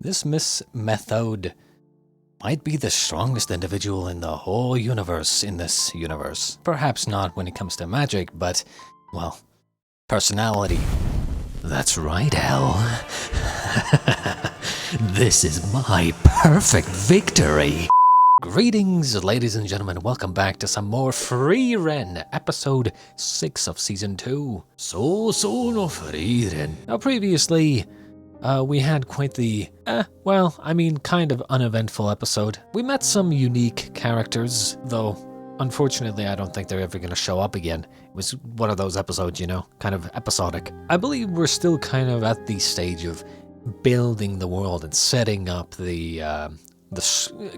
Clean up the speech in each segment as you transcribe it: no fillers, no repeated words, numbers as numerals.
This Miss Methode might be the strongest individual in the whole universe in this universe. Perhaps not when it comes to magic, but, well, personality. That's right, Elle. This is my perfect victory. Greetings, ladies and gentlemen. Welcome back to some more Frieren, episode 6 of season 2. So no Frieren. Now, previously, we had quite the, kind of uneventful episode. We met some unique characters, though, unfortunately, I don't think they're ever going to show up again. It was one of those episodes, you know, kind of episodic. I believe we're still kind of at the stage of building the world and setting up the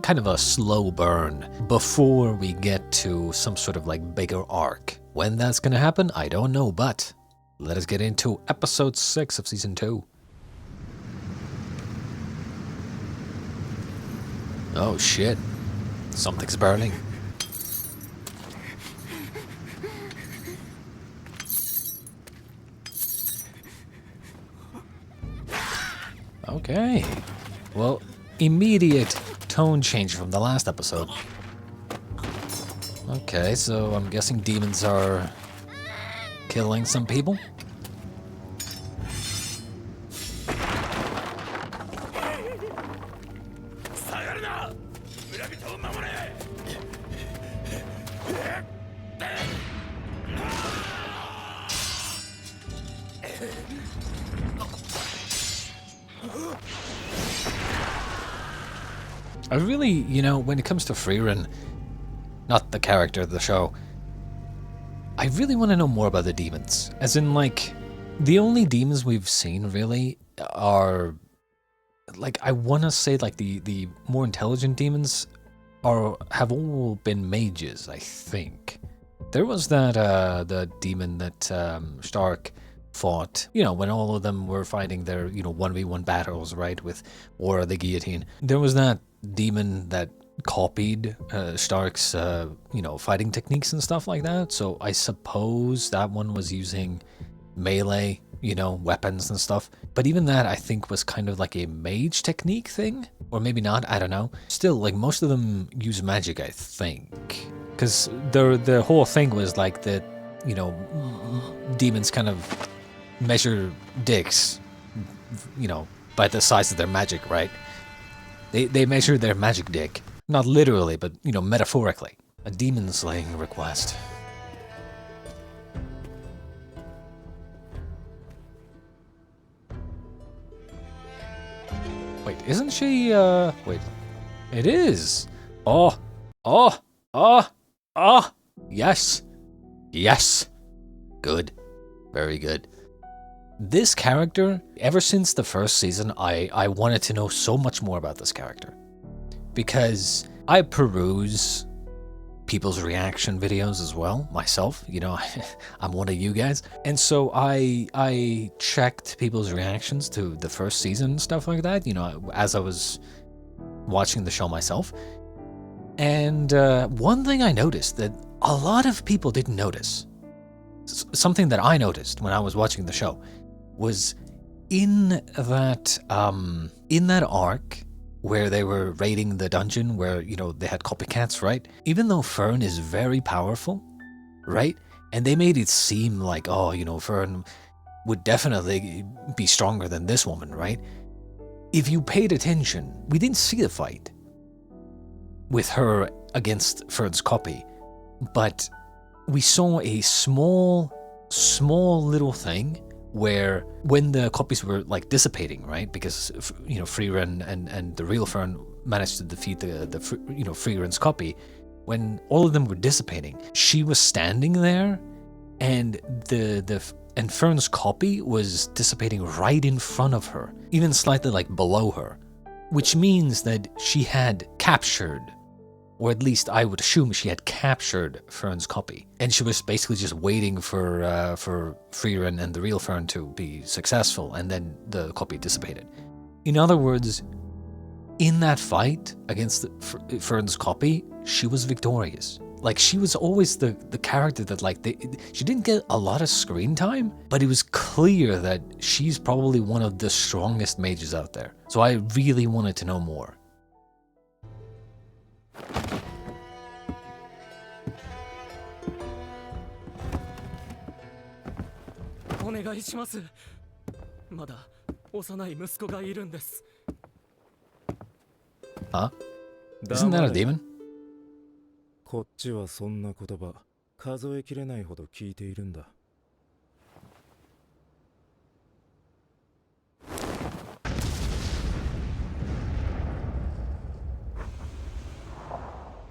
kind of a slow burn before we get to some sort of like bigger arc. When that's going to happen, I don't know, but let us get into episode 6 of season 2. Oh shit, something's burning. Okay, well, immediate tone change from the last episode. Okay, so I'm guessing demons are killing some people. I really, you know, when it comes to Frieren, not the character of the show, I really want to know more about the demons. As in, like, the only demons we've seen really are, like, I want to say, like, the more intelligent demons have all been mages, I think. There was that, the demon that Stark fought, you know, when all of them were fighting their, you know, 1v1 battles, right, with War of the Guillotine. There was that demon that copied Stark's, you know, fighting techniques and stuff like that. So I suppose that one was using melee, you know, weapons and stuff. But even that, I think, was kind of like a mage technique thing. Or maybe not, I don't know. Still, like, most of them use magic, I think. Because the whole thing was like that, you know, demons kind of measure dicks, you know, by the size of their magic, right? They measure their magic dick. Not literally, but, you know, metaphorically. A demon slaying request. Wait, isn't she, wait. It is! Oh! Yes! Yes! Good. Very good. This character, ever since the first season, I wanted to know so much more about this character. Because I peruse people's reaction videos as well, myself, you know, I'm one of you guys. And so I checked people's reactions to the first season and stuff like that, you know, as I was watching the show myself. And one thing I noticed that a lot of people didn't notice, something that I noticed when I was watching the show, was in that arc where they were raiding the dungeon where, you know, they had copycats, right? Even though Fern is very powerful, right? And they made it seem like, oh, you know, Fern would definitely be stronger than this woman, right? If you paid attention, we didn't see the fight with her against Fern's copy, but we saw a small little thing where when the copies were like dissipating, right? Because, you know, Frieren and the real Fern managed to defeat the you know, Frieren's copy. When all of them were dissipating, she was standing there, and and Fern's copy was dissipating right in front of her, even slightly like below her, which means that she had captured, or at least I would assume she had captured Fern's copy. And she was basically just waiting for Frieren and the real Fern to be successful, and then the copy dissipated. In other words, in that fight against Fern's copy, she was victorious. Like, she was always the character that, like, she didn't get a lot of screen time, but it was clear that she's probably one of the strongest mages out there. So I really wanted to know more. Huh? Isn't that a demon? こっちはそんな言葉数えきれないほど聞いているんだ。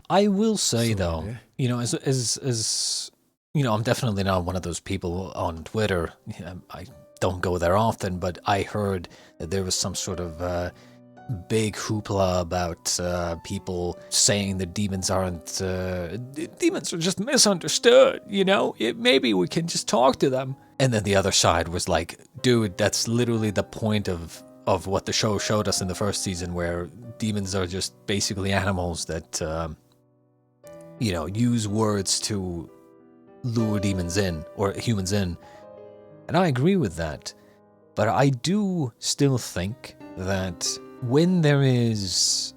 I will say though, you know, as you know, I'm definitely not one of those people on Twitter. I don't go there often, but I heard that there was some sort of big hoopla about people saying that demons aren't demons are just misunderstood, you know? Maybe we can just talk to them. And then the other side was like, dude, that's literally the point of what the show showed us in the first season, where demons are just basically animals that you know, use words to lure demons in, or humans in. And I agree with that. But I do still think that when there is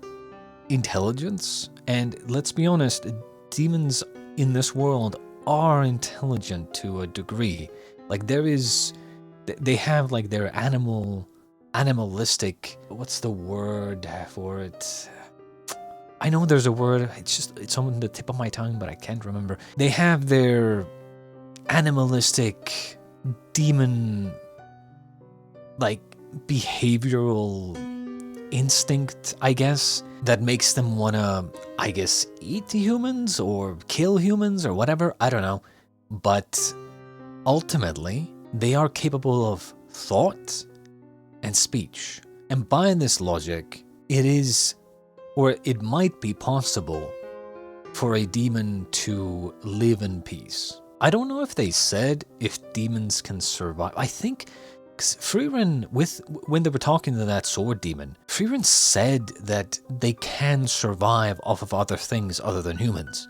intelligence, and let's be honest, demons in this world are intelligent to a degree. Like, they have like their animalistic, what's the word for it? I know there's a word, it's on the tip of my tongue, but I can't remember. They have their animalistic demon, like, behavioral instinct, I guess, that makes them wanna, I guess, eat humans or kill humans or whatever, I don't know. But ultimately, they are capable of thought and speech. And by this logic, it is, or it might be possible for a demon to live in peace. I don't know if they said if demons can survive. I think Frieren, when they were talking to that sword demon, Frieren said that they can survive off of other things other than humans.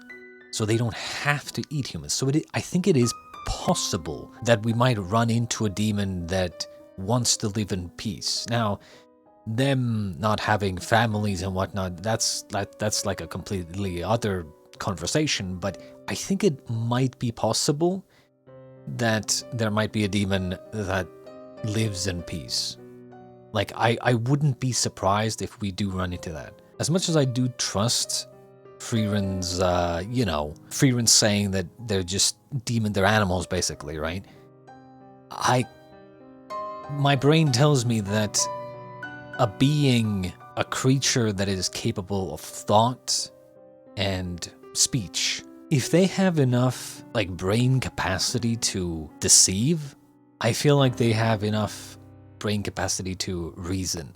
So they don't have to eat humans. So I think it is possible that we might run into a demon that wants to live in peace. Now, them not having families and whatnot, that's like a completely other conversation, but I think it might be possible that there might be a demon that lives in peace. Like, I wouldn't be surprised if we do run into that. As much as I do trust Frieren's, you know, Frieren's saying that they're just they're animals basically, right? My brain tells me that a being, a creature that is capable of thought and speech, if they have enough, like, brain capacity to deceive, I feel like they have enough brain capacity to reason,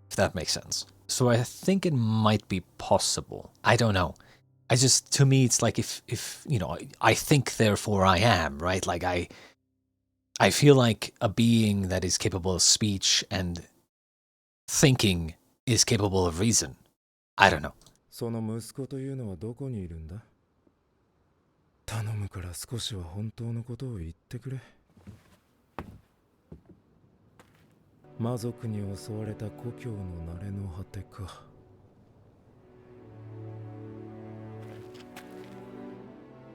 if that makes sense. So I think it might be possible. I don't know. To me, it's like if you know, I think, therefore I am, right? Like, I feel like a being that is capable of speech and thinking is capable of reason. I don't know. その息子というのはどこにいるんだ？頼むから少しは本当のことを言ってくれ。魔族に襲われた故郷の慣れの果てか。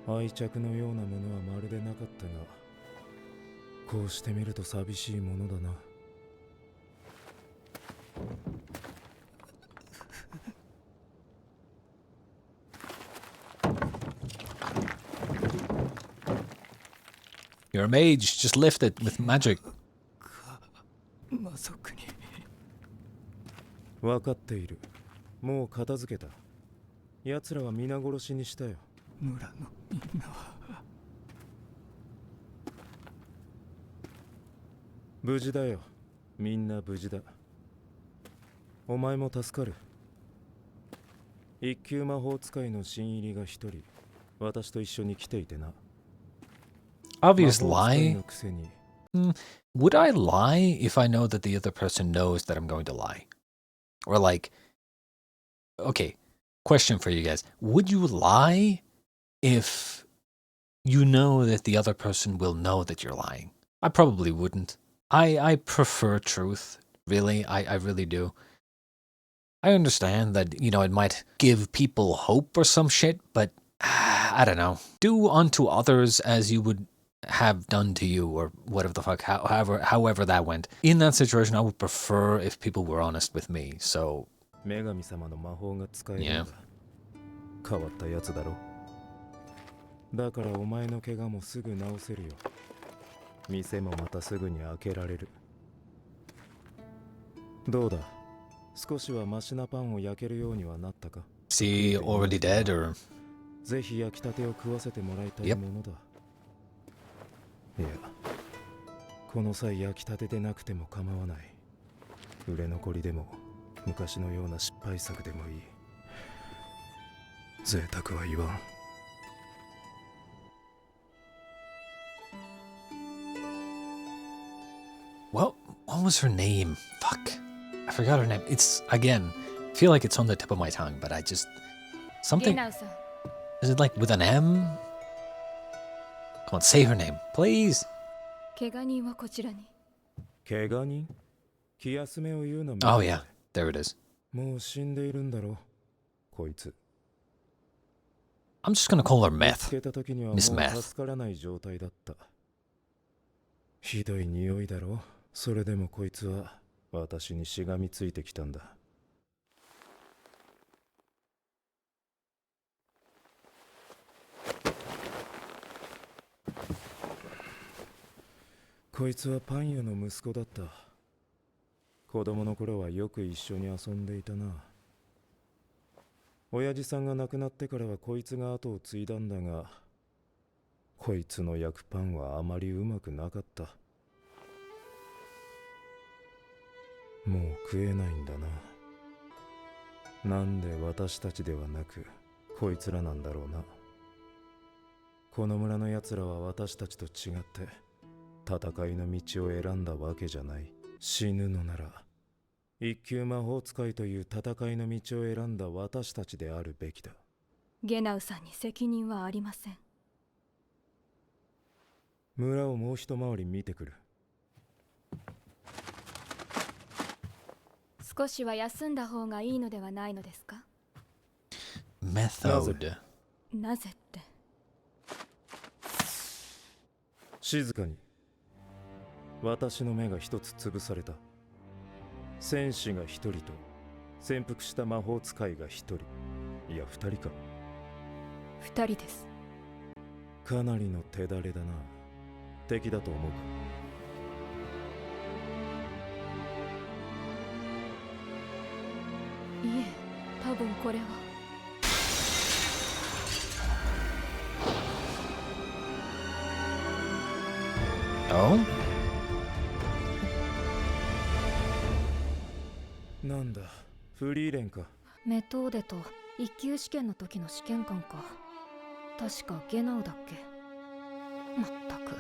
愛着のようなものはまるでなかったが、こうしてみると寂しいものだな。You're a mage, just lift it with magic. 分かっている。もう片付けた。奴らは皆殺しにしたよ。村のみんなは。無事だよ。みんな無事だ。お前も助かる。一級魔法使いの新入りが一人、私と一緒に来ていてな。Obvious lie? Would I lie if I know that the other person knows that I'm going to lie? Or like, okay, question for you guys. Would you lie if you know that the other person will know that you're lying. I probably wouldn't. I prefer truth, really. I really do. I understand that, it might give people hope or some shit, but I don't know. Do unto others as you would have done to you, or whatever the fuck, however that went. In that situation, I would prefer if people were honest with me, so... 女神様の魔法が使えるん Yeah. だ。変わったやつだろ。だからお前の怪我もすぐ治せるよ。店もまたすぐに開けられる。どうだ、少しはマシなパンを焼けるようにはなったか。 Is he already dead, or...? ぜひ焼きたてを食わせてもらいたいものだ。いや、この際焼きたてでなくても構わない。売れ残りでも昔のような失敗作でもいい。贅沢は言わん。What was her name? Fuck. I forgot her name. It's, again, I feel like it's on the tip of my tongue, but I just... Something... Is it like with an M? Come on, say her name, please. 怪我人はこちらに。怪我人？気休めを言うな。 Oh yeah, there it is. もう死んでいるんだろ、こいつ。 I'm just gonna call her 見 Meth. つけた時にはもう Miss Meth. 助からない状態だった。ひどい匂いだろ。それでもこいつは私にしがみついてきたんだ。こいつはパン屋の息子だった。子供の頃はよく一緒に遊んでいたな。親父さんが亡くなってからはこいつが後を継いだんだが、こいつの焼くパンはあまりうまくなかった。もう食えないんだな。なんで私たちではなくこいつらなんだろうな。この村のやつらは私たちと違って戦いの道を選んだわけじゃない。死ぬのなら一級魔法使いという戦いの道を選んだ私たちであるべきだ。ゲナウさんに責任はありません。村をもう一回り見てくる。少しは休んだ方がいいのではないのですか？ Methode. なぜって。静かに。私の目が一つ潰された。戦士が一人と潜伏した魔法使いが一人、いや二人か。二人です。かなりの手だれだな。敵だと思うか？いえ、多分これは。Oh? なんだ、フリーレンか。メトーデと一級試験の時の試験官か。確かゲナウだっけ。まったく、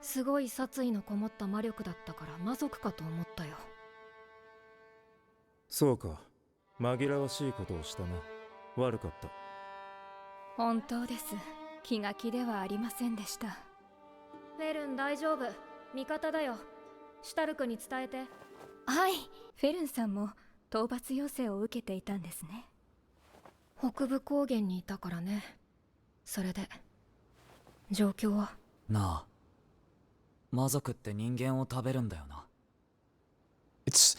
すごい殺意のこもった魔力だったから魔族かと思ったよ。そうか、紛らわしいことをしたな。悪かった。本当です。気が気ではありませんでした。フェルン大丈夫。味方だよ。シュタルクに伝えて。はい。フェルンさんも討伐要請を受けていたんですね。北部高原にいたからね。それで状況は？なあ、魔族って人間を食べるんだよな。 It's,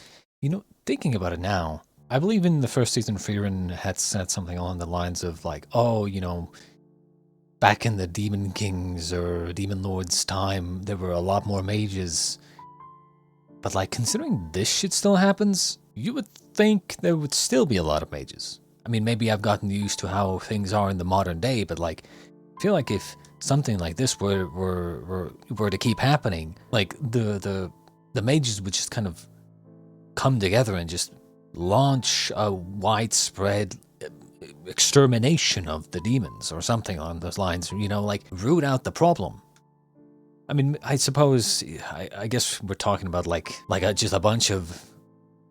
thinking about it now, I believe in the first season Frieren had said something along the lines of like, oh, back in the Demon Kings or Demon Lords time, there were a lot more mages. But like, considering this shit still happens, you would think there would still be a lot of mages. I mean, maybe I've gotten used to how things are in the modern day, but like, I feel like if something like this were to keep happening, like the mages would just kind of come together and just launch a widespread extermination of the demons or something along those lines, like root out the problem. I mean, I suppose, I guess we're talking about just a bunch of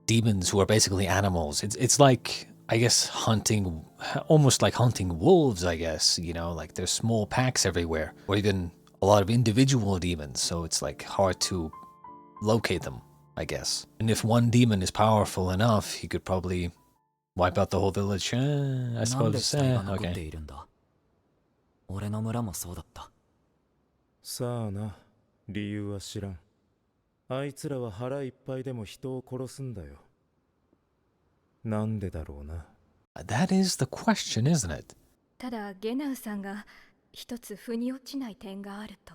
demons who are basically animals. It's like I guess hunting, almost like hunting wolves, I guess, you know, like there's small packs everywhere, or even a lot of individual demons, so it's like hard to locate them, I guess. And if one demon is powerful enough, he could probably wipe out the whole village. I なんで suppose. 死体が残って Okay. いるんだ。俺の村もそうだった。さあな、理由は知らん。あいつらは腹いっぱいでも人を殺すんだよ。なんでだろうな。That is the question, isn't it? ただゲナウさんが一つ腑に落ちない点があると。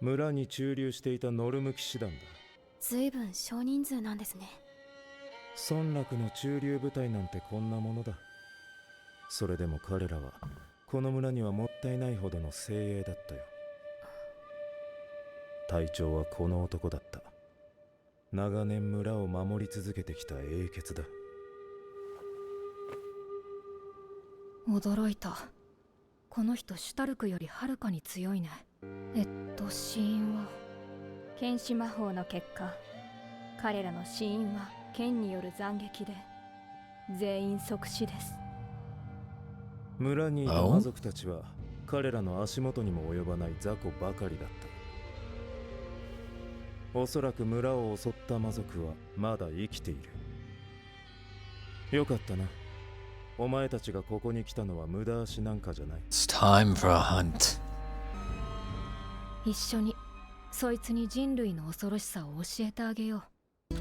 村に駐留していたノルム騎士団だ。ずいぶん少人数なんですね。村落の駐留部隊なんてこんなものだ。それでも彼らはこの村にはもったいないほどの精鋭だったよ。隊長はこの男だった。長年村を守り続けてきた英傑だ。驚いた。この人シュタルクよりはるかに強いね。死因は剣士魔法の結果、彼らの死因は剣による斬撃で全員即死です。村にいた魔族たちは彼らの足元にも及ばない雑魚ばかりだった。おそらく村を襲った魔族はまだ生きている。よかったな。お前たちがここに来たのは無駄足なんかじゃない。It's time for a hunt. 一緒にそいつに人類の恐ろしさを教えてあげよう。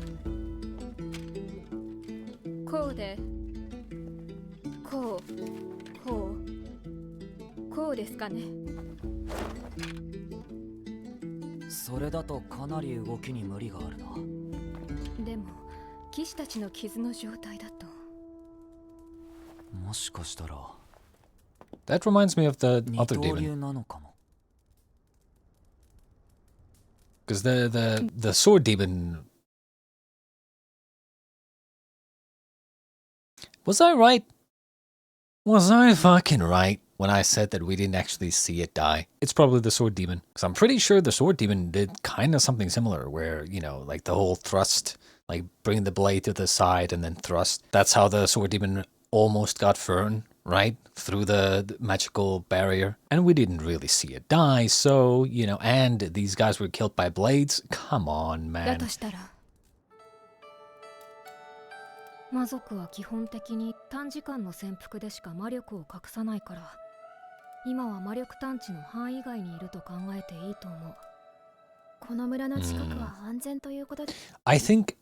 こうで、こうですかね。それだとかなり動きに無理があるな。でも騎士たちの傷の状態だと。もしかしたら That reminds me of the 二 other 刀 demon. 流なのかも。Because the sword demon. Was I right? Was I fucking right when I said that we didn't actually see it die? It's probably the sword demon. Because I'm pretty sure the sword demon did kind of something similar where, you know, like the whole thrust, like bring the blade to the side and then thrust. That's how the sword demon almost got Frieren, right? Through the magical barrier. And we didn't really see it die, so, you know, and these guys were killed by blades. Come on, だ man. としたら魔族は基本的に短時間の潜伏でしか魔力を隠さないから、今は魔力探知の範囲外にいると考えていいと思う。この村の近くは安全ということで。I think,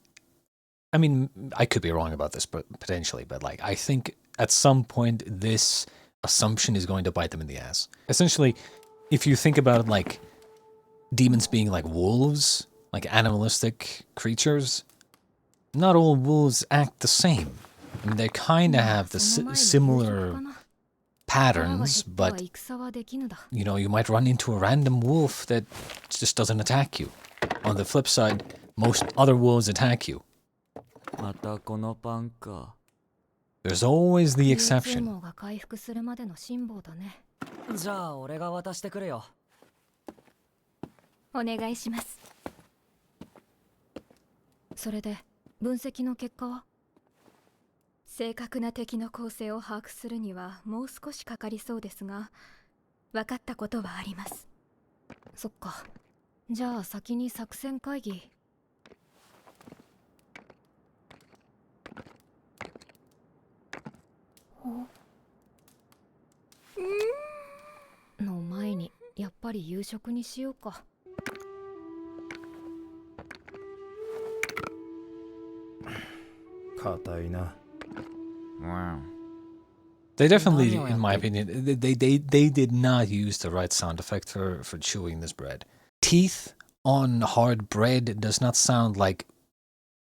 I mean, I could be wrong about this, but potentially, but like, I think at some point this assumption is going to bite them in the ass. Essentially, if you think about it like demons being like wolves, like animalistic creatures, not all wolves act the same. I mean, they kind of have the similar patterns, but, you know, you might run into a random wolf that just doesn't attack you. On the flip side, most other wolves attack you. またこのパンか。 There's always the exception. が回復するまでの辛抱だね。じゃあ俺が渡してくれよ。お願いします。それで分析の結果は？正確な敵の構成を把握するにはもう少しかかりそうですが、分かったことはあります。そっか。じゃあ先に作戦会議。の前にやっぱり夕食にしようか。硬いな。They definitely, in my opinion, they did not use the right sound effect for chewing this bread. Teeth on hard bread does not sound like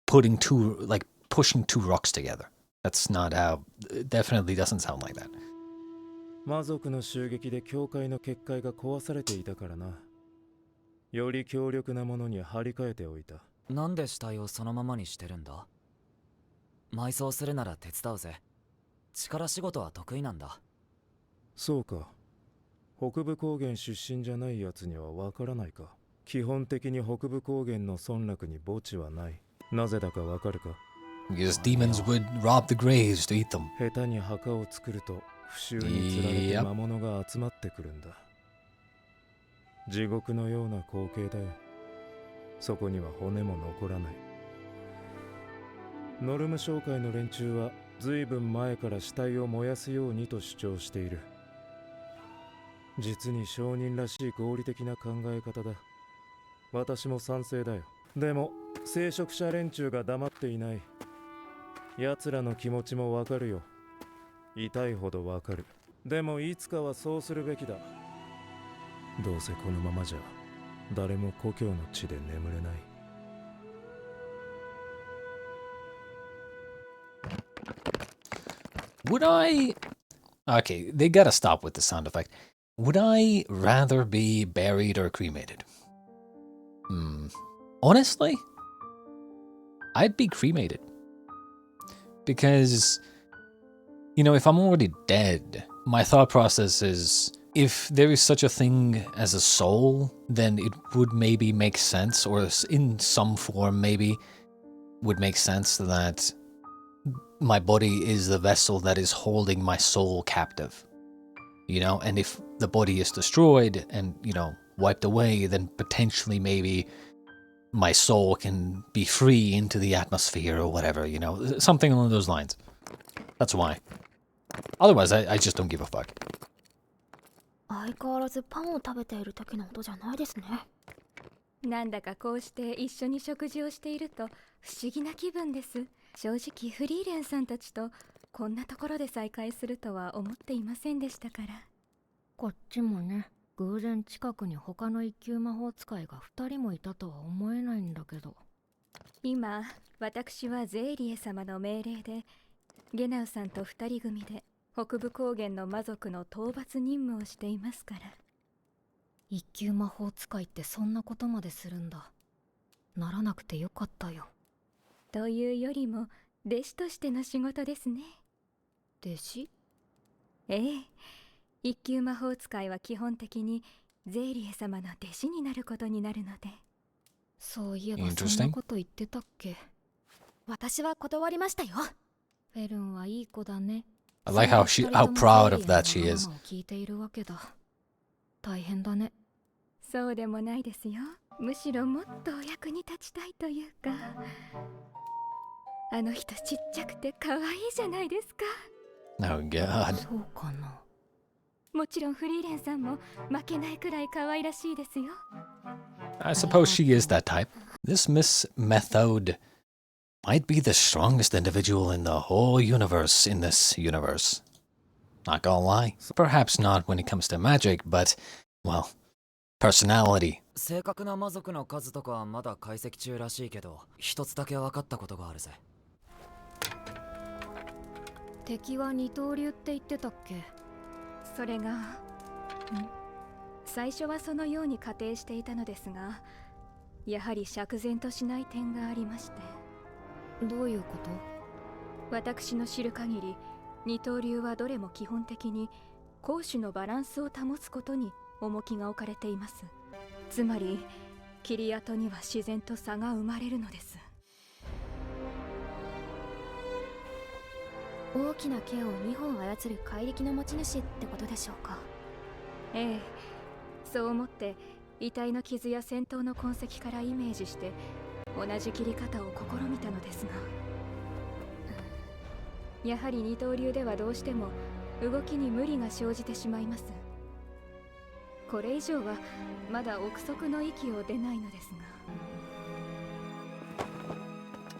pushing two rocks together. That's not how. It definitely doesn't sound like that. 魔族の襲撃で教会の結界が壊されていたからな。より強力なものに張り替えておいた。なんで死体をそのままにしてるんだ？埋葬するなら手伝うぜ。力仕事は得意なんだ。そうか。北部高原出身じゃないやつにはわからないか。基本的に北部高原の村落に墓地はない。なぜだかわかるか？ Because demons would rob the graves to eat them. 下手に墓を作ると腐臭につられて魔物が集まってくるんだ。地獄のような光景だよ。そこには骨も残らない。ノルム商会の連中は随分前から死体を燃やすようにと主張している。実に商人らしい合理的な考え方だ。私も賛成だよ。でも聖職者連中が黙っていない。奴らの気持ちもわかるよ。痛いほどわかる。でもいつかはそうするべきだ。どうせこのままじゃ誰も故郷の地で眠れない。Would I... Okay, they gotta stop with the sound effect. Would I rather be buried or cremated? Honestly, I'd be cremated. Because, you know, if I'm already dead, my thought process is, if there is such a thing as a soul, then it would maybe make sense, or in some form maybe, would make sense that my body is the vessel that is holding my soul captive. You know, and if the body is destroyed and, you know, wiped away, then potentially maybe my soul can be free into the atmosphere or whatever, you know, something along those lines. That's why. Otherwise, I just don't give a fuck. 相変わらずパンを食べている時の音じゃないですね。なんだかこうして一緒に食事をしていると不思議な気分です。正直フリーレンさんたちとこんなところで再会するとは思っていませんでしたから。こっちもね、偶然近くに他の一級魔法使いが2人もいたとは思えないんだけど。今、私はゼーリエ様の命令でゲナウさんと2人組で北部高原の魔族の討伐任務をしていますから。一級魔法使いってそんなことまでするんだ。ならなくてよかったよ。というよりも弟子としての仕事ですね。弟子？ええ、一級魔法使いは基本的にゼーリエ様の弟子になることになるので。そういえばそんなこと言ってたっけ。私は断りましたよ。フェルンはいい子だね。I like how proud of that she is. 聞いているわけだ。大変だね。そうでもないですよ。むしろもっとお役に立ちたいというか。あの人ちっちゃくて可愛いじゃないですか。Oh God. そうかな。もちろんフリーレンさんも負けないくらい可愛らしいですよ。I suppose she is that type. This Miss Methode might be the strongest individual in the whole universe in this universe. Not gonna lie. Perhaps not when it comes to magic, but, well, personality. 正確な魔族の数とかはまだ解析中らしいけど、一つだけ分かったことがあるぜ。敵は二刀流って言ってたっけ。それが、最初はそのように仮定していたのですが、やはり釈然としない点がありまして。どういうこと？私の知る限り、二刀流はどれも基本的に攻守のバランスを保つことに重きが置かれています。つまり切り跡には自然と差が生まれるのです。大きな剣を2本操る怪力の持ち主ってことでしょうか。ええ、そう思って遺体の傷や戦闘の痕跡からイメージして同じ切り方を試みたのですが、やはり二刀流ではどうしても動きに無理が生じてしまいます。これ以上はまだ憶測の域を出ないのです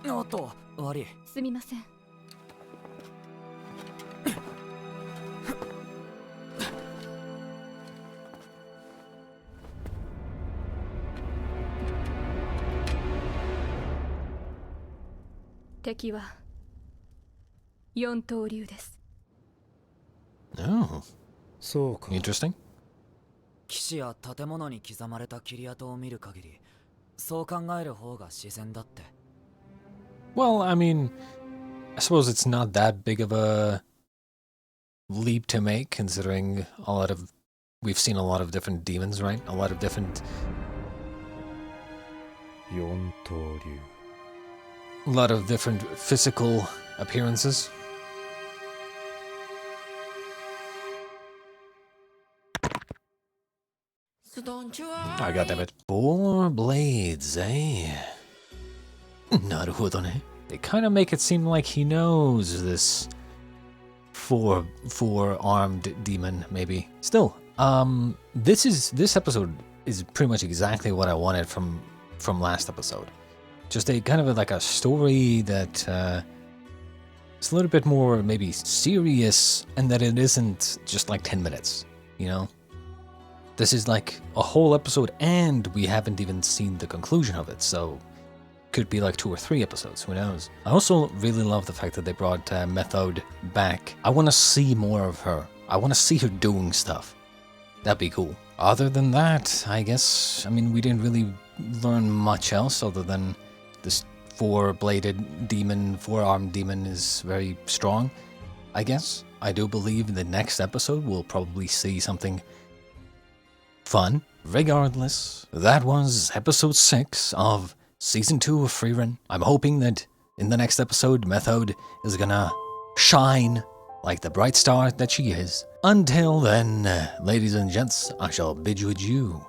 が。おっと、悪い。すみません。敵は四刀流です。Oh, そうか。 interesting. 騎士や建物に刻まれた切り跡を見る限り、そう考える方が自然だって。Well, I mean, I suppose it's not that big of a leap to make, considering we've seen a lot of different demons, right? A lot of different 四刀流 A lot of different physical appearances. I got that bit. 4 blades, eh? Naruhodo ne. They kind of make it seem like he knows this four-armed demon, maybe. Still, this episode is pretty much exactly what I wanted from last episode. Just a kind of like a story that it's a little bit more maybe serious, and that it isn't just like 10 minutes, you know? This is like a whole episode, and we haven't even seen the conclusion of it, so could be like 2 or 3 episodes, who knows. I also really love the fact that they brought Methode back. I want to see more of her. I want to see her doing stuff. That'd be cool. Other than that, I guess, I mean, we didn't really learn much else other than this 4-bladed demon, 4-armed demon is very strong, I guess. I do believe in the next episode we'll probably see something fun. Regardless, that was episode 6 of Season 2 of Frieren. I'm hoping that in the next episode, Methode is gonna shine like the bright star that she is. Until then, ladies and gents, I shall bid you adieu.